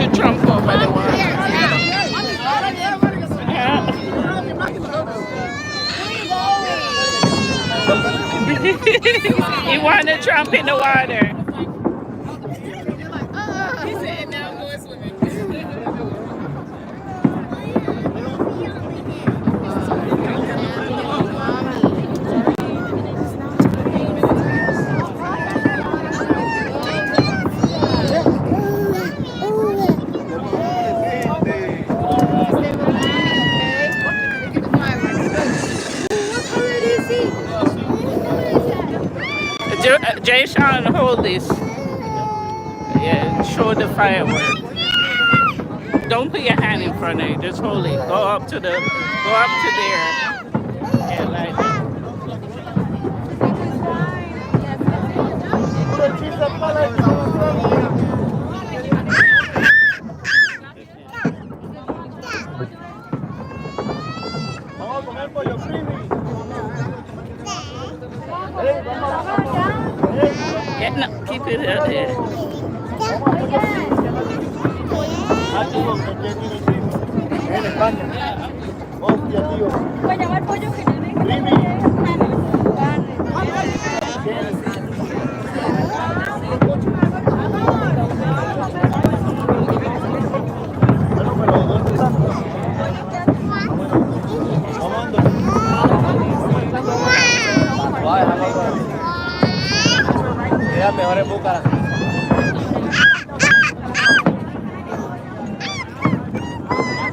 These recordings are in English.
to jump over the water. Yeah. He want to jump in the water. He said, now I'm going swimming. Jay Sean, hold this. Yeah, show the firework. Don't put your hand in front of it. Just hold it. Go up to there. Yeah, like that. Yeah, no, keep it out there.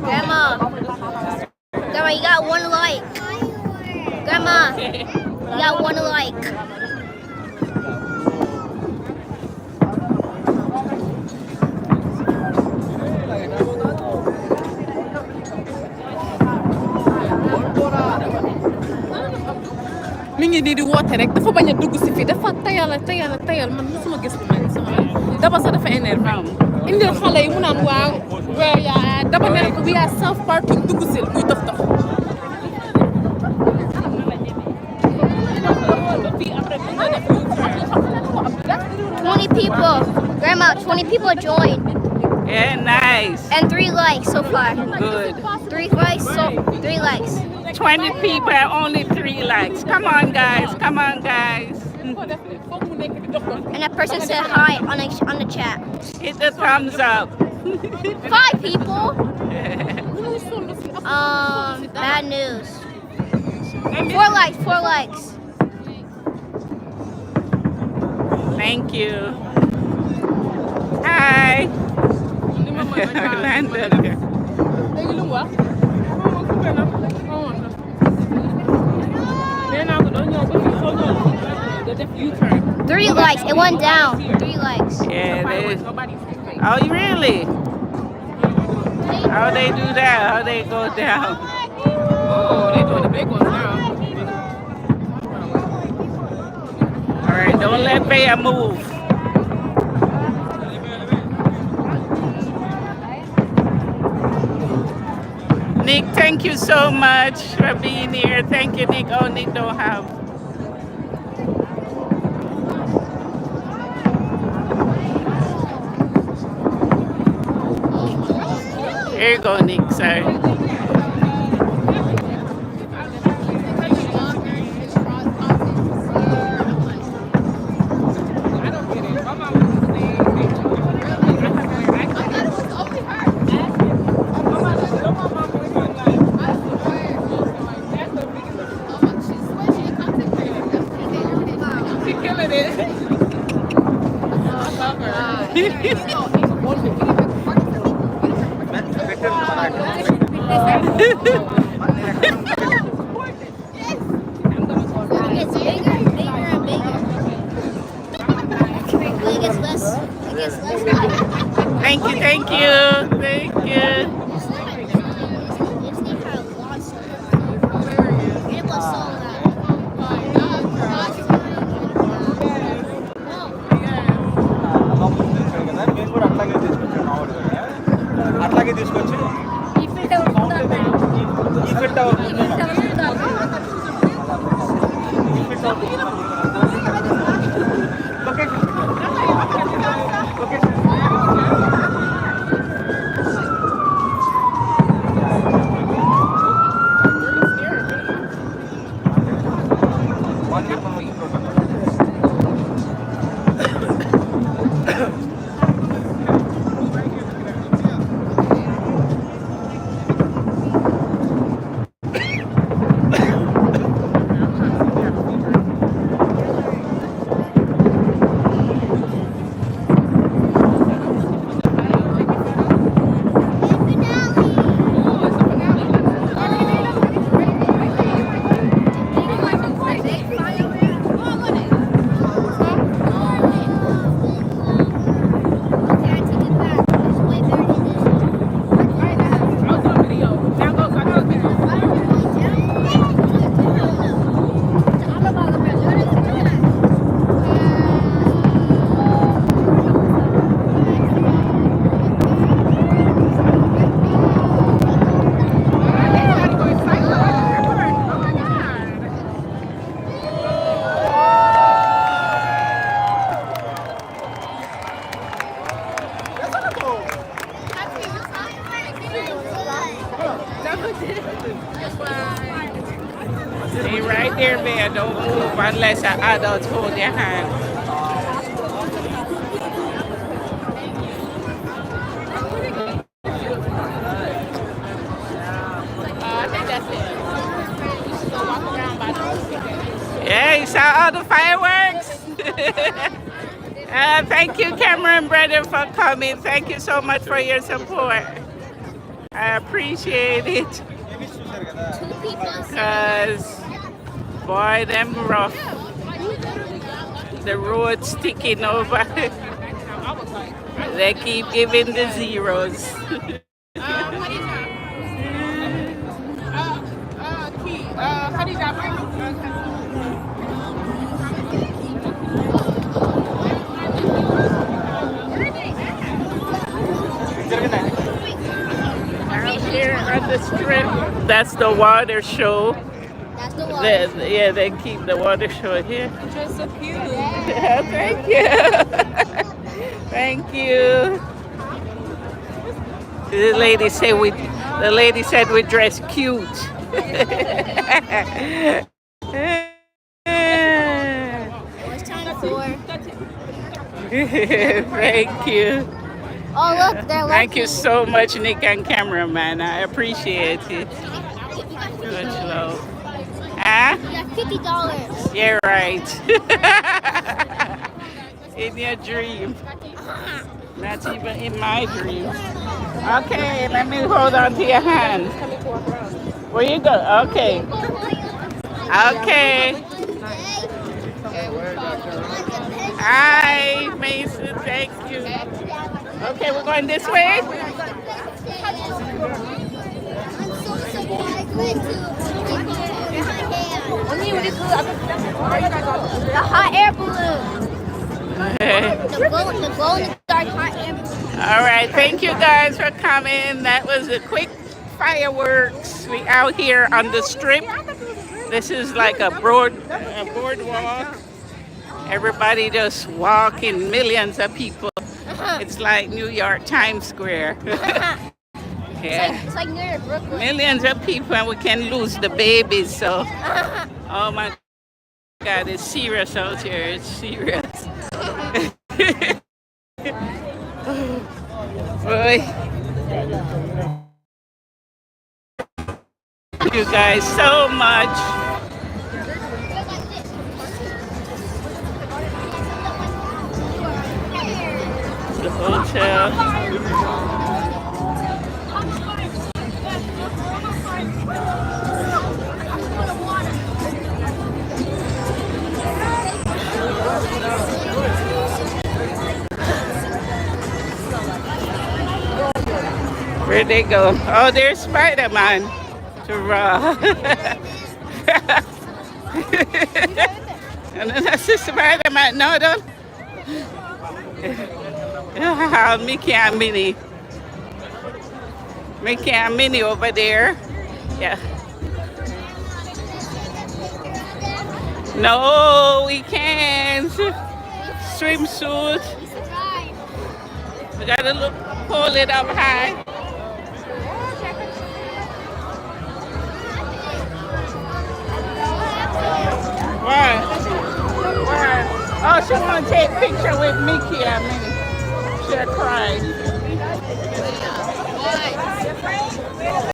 Grandma, Grandma, you got one like. Grandma, you got one like. mi ngi nii di woote rek dafa bañ a dugg si fii dafa tayal man mosuma gis lu mel ni sama daba sax dafa énervé indil xale yi mu naan waaw yaa daba ne ko we are self parking dugg si muy dof dof 20 people. Grandma, 20 people joined. Yeah, nice. And 3 likes so far. Good. 3 likes, so 3 likes. 20 people, only 3 likes. Come on, guys. Come on, guys. And that person said hi on the chat. Hit the thumbs up. 5 people. Bad news. 4 likes. 4 likes. Thank you. Hi. Landon. 3 likes. It went down. 3 likes. Yeah, oh, really? How they do that? How they go down? Oh, they doing the big ones now. All right, don't let Bea move. Nick, thank you so much for being here. Thank you, Nick. Oh, Nick don't have. Here you go, Nick. Sorry. Thank you, thank you, thank you. Stay right there, man. Don't move unless an adult hold your hand. I think that's it. We should go walk around by the Yeah, you saw all the fireworks? Thank you, Cameron brother, for coming. Thank you so much for your support. I appreciate it. Because, boy, them rough. The road sticking over. They keep giving the zeros. Here at the strip, that's the water show. That's the one. Yeah, they keep the water show here. You're so cute. Thank you. Thank you. The lady said we dress cute. What's time for? Thank you. Oh, look, they're Thank you so much, Nick and cameraman. I appreciate it. Much love. Huh? You got $50. You're right. In your dream. Not even in my dreams. Okay, let me hold on to your hand. Where you go? Okay. Okay. Hi, Mason. Thank you. Okay, we're going this way. I'm so surprised when the hot air balloon. The glow in the dark hot air balloon. All right, thank you guys for coming. That was a quick fireworks. We out here on the strip. This is like a boardwalk. Everybody just walking, millions of people. It's like New York Times Square. Yeah. It's like near Brooklyn. Millions of people, and we can lose the babies. So, oh my God, it's serious out here. It's serious. Boy. Thank you guys so much. The hotel. Where'd they go? Oh, there's Spider-Man. And then that's the Spider-Man. No, don't. Mickey and Minnie. Mickey and Minnie over there. Yeah. No, we can't. Swimsuit. We gotta look, pull it up high. What? she want to take picture with Mickey. I mean, she'll cry.